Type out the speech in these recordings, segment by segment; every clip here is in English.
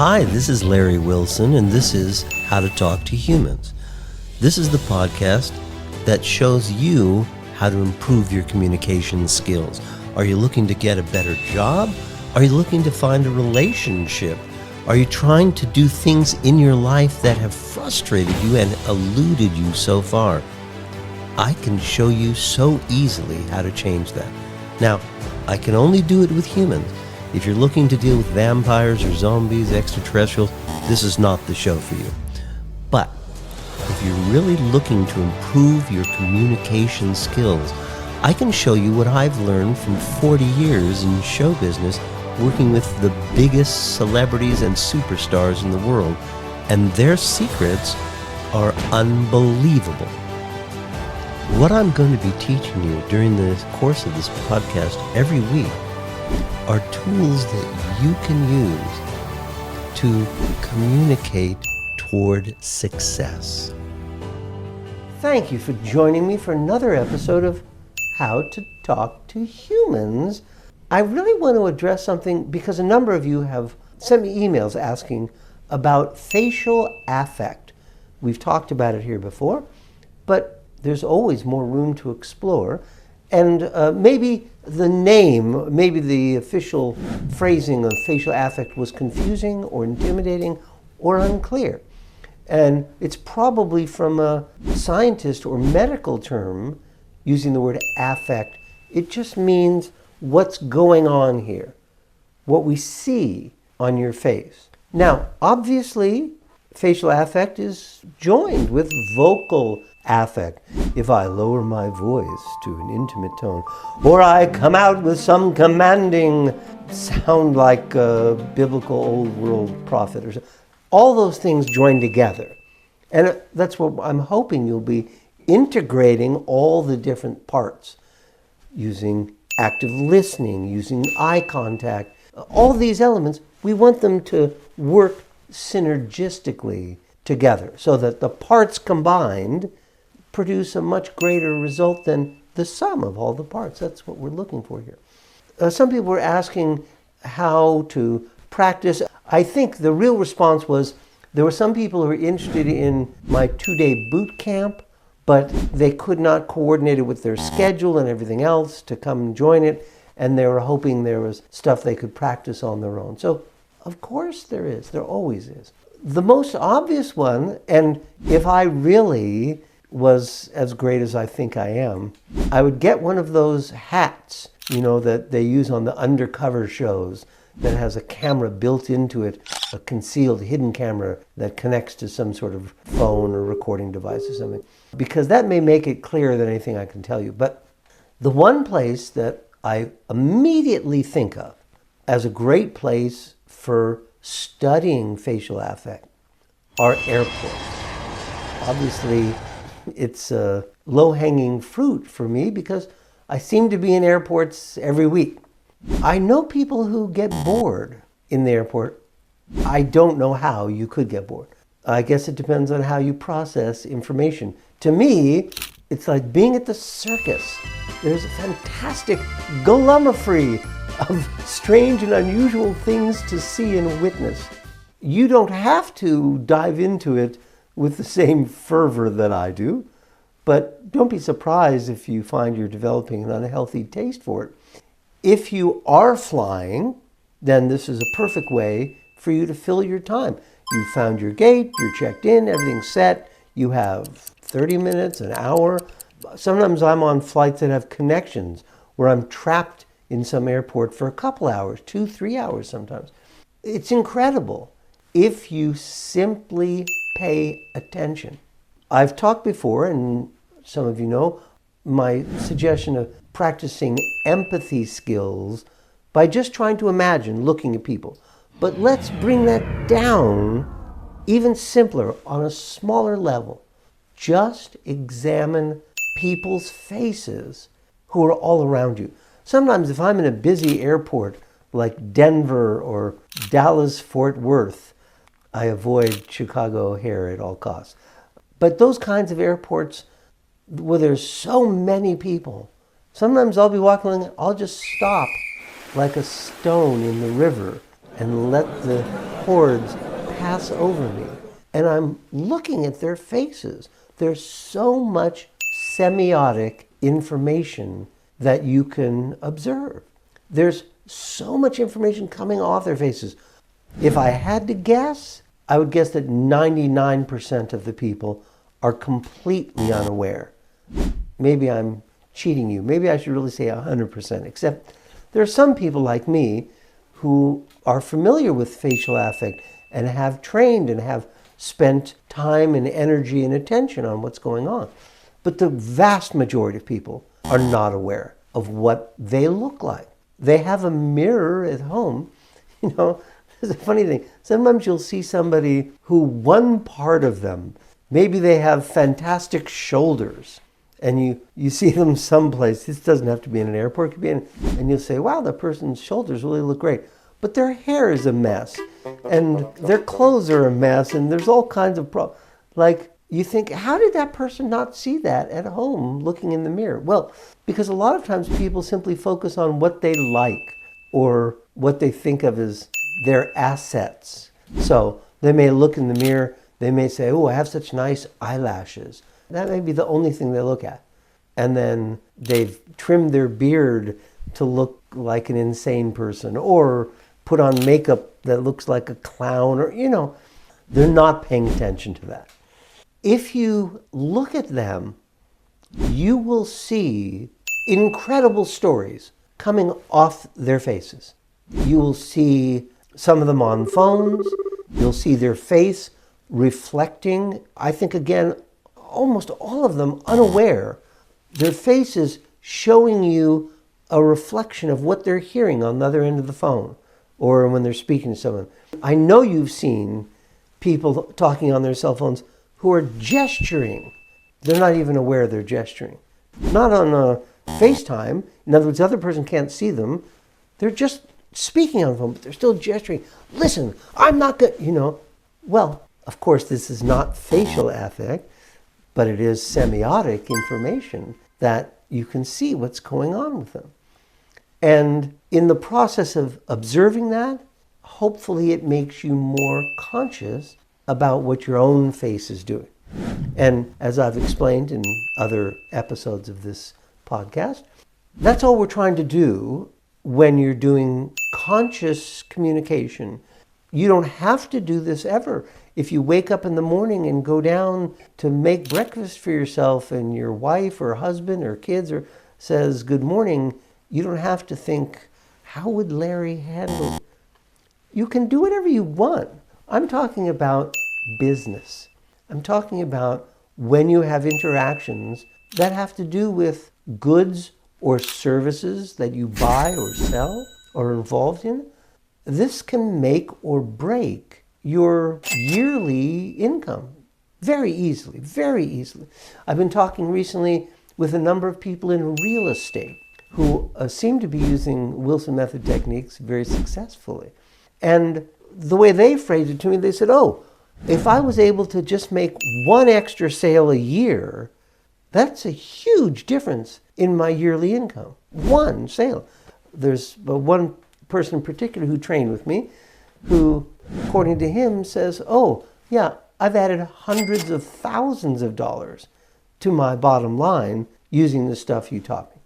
Hi, this is Larry Wilson, and this is How to Talk to Humans. This is the podcast that shows you how to improve your communication skills. Are you looking to get a better job? Are you looking to find a relationship? Are you trying to do things in your life that have frustrated you and eluded you so far? I can show you so easily how to change that. Now, I can only do it with humans. If you're looking to deal with vampires or zombies, extraterrestrials, this is not the show for you. But if you're really looking to improve your communication skills, I can show you what I've learned from 40 years in show business, working with the biggest celebrities and superstars in the world, and their secrets are unbelievable. What I'm going to be teaching you during the course of this podcast every week are tools that you can use to communicate toward success. Thank you for joining me for another episode of How to Talk to Humans. I really want to address something because a number of you have sent me emails asking about facial affect. We've talked about it here before, but there's always more room to explore. And maybe the name, maybe the official phrasing of facial affect was confusing or intimidating or unclear. And it's probably from a scientist or medical term using the word affect. It just means what's going on here, what we see on your face. Now, obviously, facial affect is joined with vocal affect. If I lower my voice to an intimate tone, or I come out with some commanding sound like a biblical old world prophet, or all those things join together. And that's what I'm hoping you'll be integrating all the different parts, using active listening, using eye contact, all these elements. We want them to work synergistically together so that the parts combined produce a much greater result than the sum of all the parts. That's what we're looking for here. Some people were asking how to practice. I think the real response was there were some people who were interested in my 2-day boot camp, but they could not coordinate it with their schedule and everything else to come and join it, and they were hoping there was stuff they could practice on their own. So, of course there is. There always is. The most obvious one, and if I really was as great as I think I am, I would get one of those hats, that they use on the undercover shows that has a camera built into it, a concealed hidden camera that connects to some sort of phone or recording device or something, because that may make it clearer than anything I can tell you. But the one place that I immediately think of as a great place for studying facial affect are airports. Obviously, it's a low-hanging fruit for me because I seem to be in airports every week. I know people who get bored in the airport. I don't know how you could get bored. I guess it depends on how you process information. To me, it's like being at the circus. There's a fantastic galumafree of strange and unusual things to see and witness. You don't have to dive into it with the same fervor that I do, but don't be surprised if you find you're developing an unhealthy taste for it. If you are flying, then this is a perfect way for you to fill your time. You found your gate, you're checked in, everything's set, you have 30 minutes, an hour. Sometimes I'm on flights that have connections where I'm trapped in some airport for a couple hours, 2-3 hours sometimes. It's incredible if you simply pay attention. I've talked before, and some of you know, my suggestion of practicing empathy skills by just trying to imagine looking at people. But let's bring that down even simpler on a smaller level. Just examine people's faces who are all around you. Sometimes if I'm in a busy airport like Denver or Dallas-Fort Worth, I avoid Chicago O'Hare at all costs. But those kinds of airports where there's so many people, sometimes I'll be walking along, I'll just stop like a stone in the river and let the hordes pass over me, and I'm looking at their faces. There's so much semiotic information that you can observe. There's so much information coming off their faces. If I had to guess, I would guess that 99% of the people are completely unaware. Maybe I'm cheating you. Maybe I should really say 100%, except there are some people like me who are familiar with facial affect and have trained and have spent time and energy and attention on what's going on. But the vast majority of people are not aware of what they look like. They have a mirror at home. You know, there's a funny thing. Sometimes you'll see somebody who one part of them, maybe they have fantastic shoulders, and you see them someplace. This doesn't have to be in an airport, it could be in, and you'll say, wow, that person's shoulders really look great. But their hair is a mess, and their clothes are a mess, and there's all kinds of problems. Like, you think, how did that person not see that at home looking in the mirror? Well, because a lot of times people simply focus on what they like or what they think of as their assets. So they may look in the mirror, they may say, oh, I have such nice eyelashes. That may be the only thing they look at. And then they've trimmed their beard to look like an insane person, or put on makeup that looks like a clown, or, you know, they're not paying attention to that. If you look at them, you will see incredible stories coming off their faces. You will see some of them on phones. You'll see their face reflecting, I think, again, almost all of them unaware. Their faces showing you a reflection of what they're hearing on the other end of the phone or when they're speaking to someone. I know you've seen people talking on their cell phones who are gesturing. They're not even aware they're gesturing. Not on FaceTime. In other words, the other person can't see them. They're just speaking on the phone, but they're still gesturing. Listen, I'm not good, you know. Well, of course, this is not facial affect, but it is semiotic information that you can see what's going on with them. And in the process of observing that, hopefully it makes you more conscious about what your own face is doing. And as I've explained in other episodes of this podcast, that's all we're trying to do when you're doing conscious communication. You don't have to do this ever. If you wake up in the morning and go down to make breakfast for yourself and your wife or husband or kids or says good morning, you don't have to think, how would Larry handle it? You can do whatever you want. I'm talking about business. I'm talking about when you have interactions that have to do with goods or services that you buy or sell or are involved in. This can make or break your yearly income very easily, very easily. I've been talking recently with a number of people in real estate who seem to be using Wilson method techniques very successfully. And the way they phrased it to me, they said, oh, if I was able to just make one extra sale a year, that's a huge difference in my yearly income. One sale. There's one person in particular who trained with me who, according to him, says, oh, yeah, I've added hundreds of thousands of dollars to my bottom line using the stuff you taught me.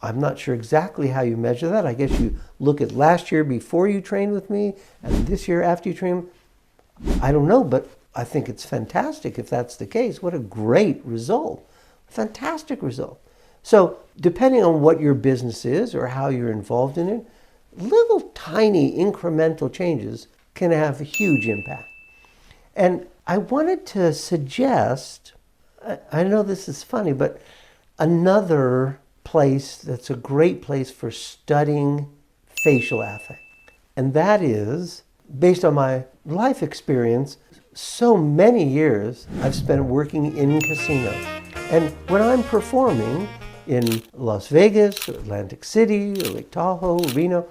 I'm not sure exactly how you measure that. I guess you look at last year before you trained with me and this year after you trained. I don't know, but I think it's fantastic if that's the case. What a great result. Fantastic result. So depending on what your business is or how you're involved in it, little tiny incremental changes can have a huge impact. And I wanted to suggest, I know this is funny, but another place that's a great place for studying facial affect. And that is, based on my life experience, so many years I've spent working in casinos. And when I'm performing in Las Vegas, or Atlantic City, or Lake Tahoe, Reno,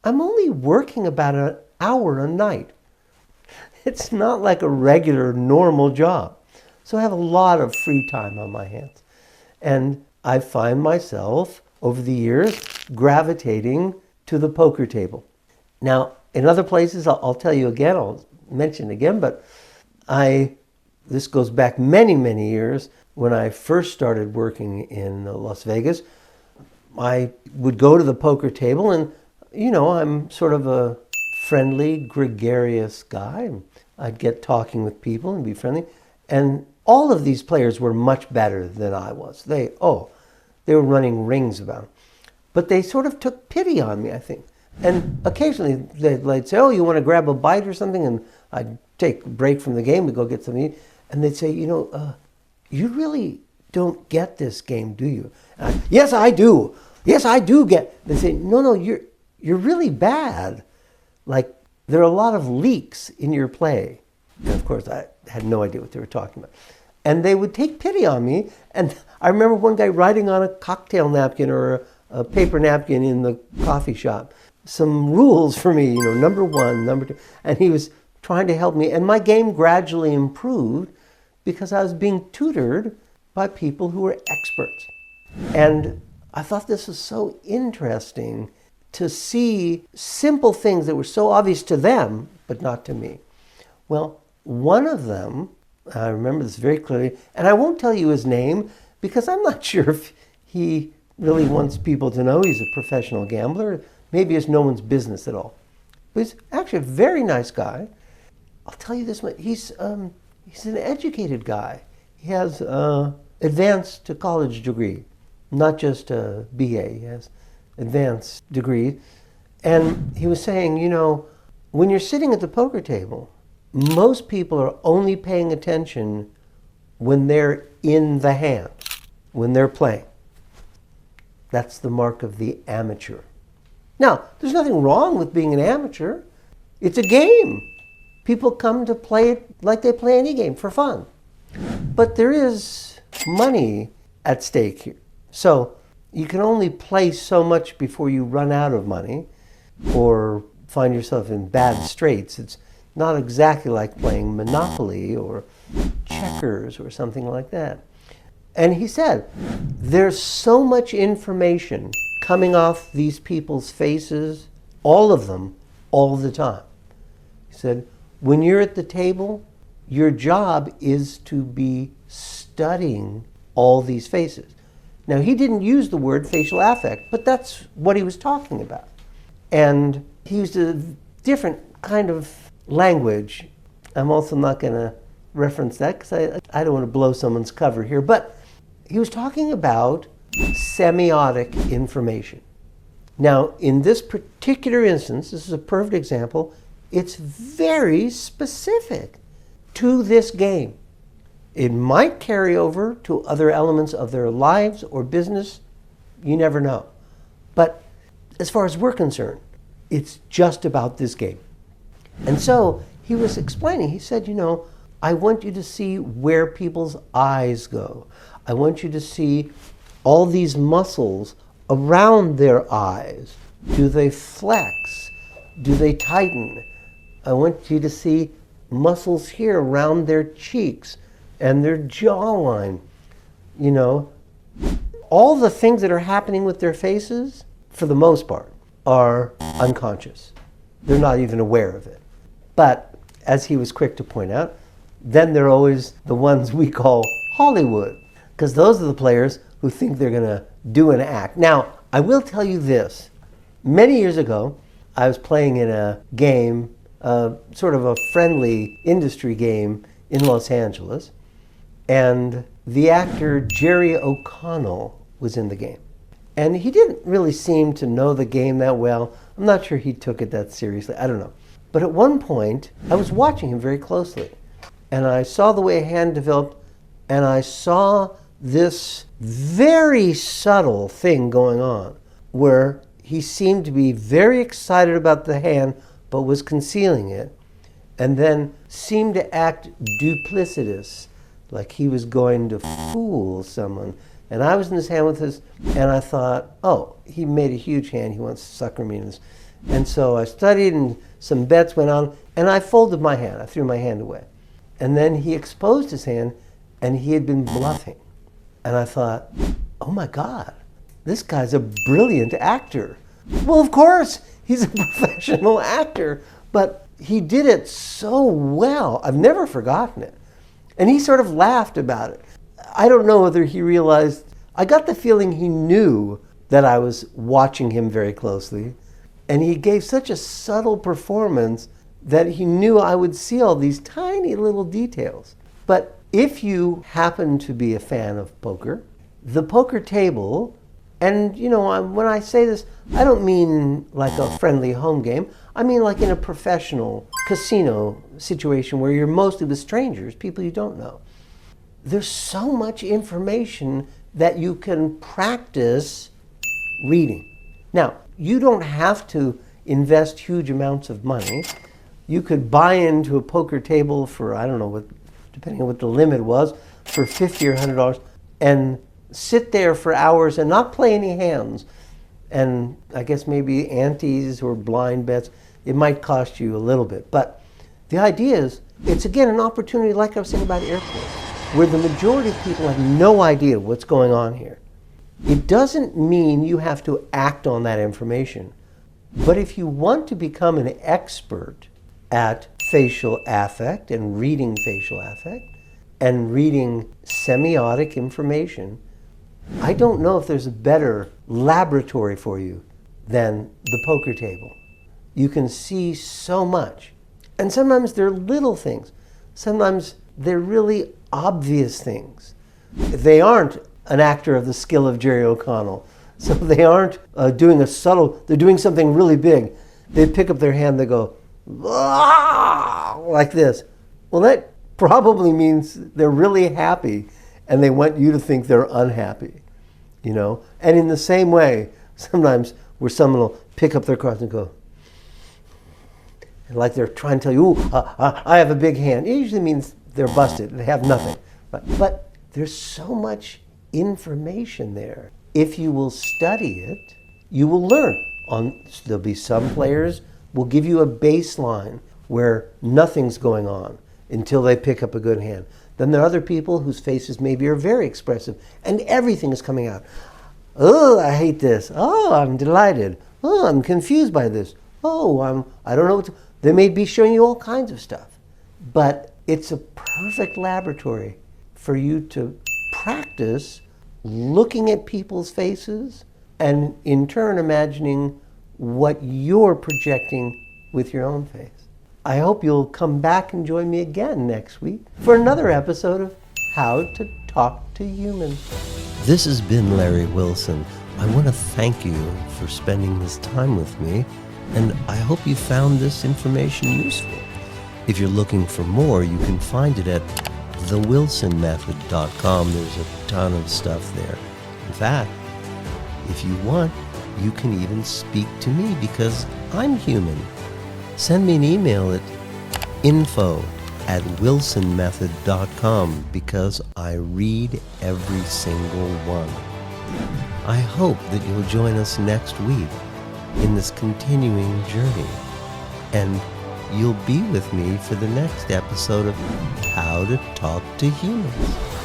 I'm only working about an hour a night. It's not like a regular, normal job. So I have a lot of free time on my hands. And I find myself, over the years, gravitating to the poker table. Now, in other places, I'll tell you again, I'll mention again, but this goes back many, many years. When I first started working in Las Vegas, I would go to the poker table and, I'm sort of a friendly, gregarious guy. I'd get talking with people and be friendly. And all of these players were much better than I was. They were running rings about it. But they sort of took pity on me, I think. And occasionally they'd say, oh, you want to grab a bite or something? And I'd take a break from the game to go get something to eat. And they'd say, you really don't get this game, do you? Yes, I do. Yes, I do get. They say, no, you're really bad. Like, there are a lot of leaks in your play. And of course, I had no idea what they were talking about. And they would take pity on me. And I remember one guy writing on a cocktail napkin or a paper napkin in the coffee shop some rules for me, number 1, number 2. And he was trying to help me. And my game gradually improved because I was being tutored by people who were experts. And I thought this was so interesting to see simple things that were so obvious to them, but not to me. Well, one of them, I remember this very clearly, and I won't tell you his name because I'm not sure if he really wants people to know he's a professional gambler. Maybe it's no one's business at all. But he's actually a very nice guy. I'll tell you this much. He's an educated guy. He has an advanced to college degree, not just a BA. He has advanced degree. And he was saying, when you're sitting at the poker table, most people are only paying attention when they're in the hand, when they're playing. That's the mark of the amateur. Now, there's nothing wrong with being an amateur. It's a game. People come to play it like they play any game, for fun. But there is money at stake here. So you can only play so much before you run out of money or find yourself in bad straits. It's not exactly like playing Monopoly or checkers or something like that. And he said, there's so much information coming off these people's faces, all of them, all the time. He said, when you're at the table, your job is to be studying all these faces. Now, he didn't use the word facial affect, but that's what he was talking about. And he used a different kind of language. I'm also not going to reference that because I don't want to blow someone's cover here, but he was talking about semiotic information. Now, in this particular instance, this is a perfect example, it's very specific to this game. It might carry over to other elements of their lives or business. You never know. But as far as we're concerned, it's just about this game. And so he was explaining, he said, I want you to see where people's eyes go. I want you to see all these muscles around their eyes. Do they flex? Do they tighten? I want you to see muscles here around their cheeks and their jawline. All the things that are happening with their faces, for the most part, are unconscious. They're not even aware of it. But, as he was quick to point out, then there are always the ones we call Hollywood, because those are the players who think they're going to do an act. Now, I will tell you this. Many years ago, I was playing in a game, sort of a friendly industry game in Los Angeles, and the actor Jerry O'Connell was in the game. And he didn't really seem to know the game that well. I'm not sure he took it that seriously. I don't know. But at one point, I was watching him very closely, and I saw the way a hand developed, and I saw this very subtle thing going on where he seemed to be very excited about the hand but was concealing it, and then seemed to act duplicitous, like he was going to fool someone. And I was in his hand with his, and I thought, oh, he made a huge hand, he wants to sucker me in this. And so I studied, and some bets went on, and I folded my hand, I threw my hand away. And then he exposed his hand, and he had been bluffing. And I thought, oh my God, this guy's a brilliant actor. Well, of course, he's a professional actor, but he did it so well. I've never forgotten it. And he sort of laughed about it. I don't know whether he realized, I got the feeling he knew that I was watching him very closely. And he gave such a subtle performance that he knew I would see all these tiny little details. But if you happen to be a fan of poker, the poker table, and when I say this, I don't mean like a friendly home game. I mean like in a professional casino situation where you're mostly with strangers, people you don't know. There's so much information that you can practice reading. Now, you don't have to invest huge amounts of money. You could buy into a poker table for, I don't know, depending on what the limit was, for $50 or $100, and sit there for hours and not play any hands. And I guess maybe antes or blind bets, it might cost you a little bit. But the idea is, it's again an opportunity, like I was saying about airports, where the majority of people have no idea what's going on here. It doesn't mean you have to act on that information. But if you want to become an expert at facial affect and reading facial affect and reading semiotic information, I don't know if there's a better laboratory for you than the poker table. You can see so much. And sometimes they're little things. Sometimes they're really obvious things. They aren't an actor of the skill of Jerry O'Connell. So they aren't doing they're doing something really big. They pick up their hand, they go, "Ah!" like this. Well, that probably means they're really happy and they want you to think they're unhappy, And in the same way, sometimes where someone will pick up their cards and go, and like they're trying to tell you, "Ooh, I have a big hand." It usually means they're busted, they have nothing. But there's so much information there. If you will study it, you will learn. There'll be some players will give you a baseline where nothing's going on until they pick up a good hand. Then there are other people whose faces maybe are very expressive and everything is coming out. "Oh, I hate this. Oh, I'm delighted. Oh, I'm confused by this. Oh, I don't know what to." They may be showing you all kinds of stuff. But it's a perfect laboratory for you to practice looking at people's faces and in turn imagining what you're projecting with your own face. I hope you'll come back and join me again next week for another episode of How to Talk to Humans. This has been Larry Wilson. I want to thank you for spending this time with me, and I hope you found this information useful. If you're looking for more, you can find it at thewilsonmethod.com. There's a ton of stuff there. In fact, if you want, you can even speak to me because I'm human. Send me an email at info@wilsonmethod.com because I read every single one. I hope that you'll join us next week in this continuing journey, and you'll be with me for the next episode of How to Talk to Humans.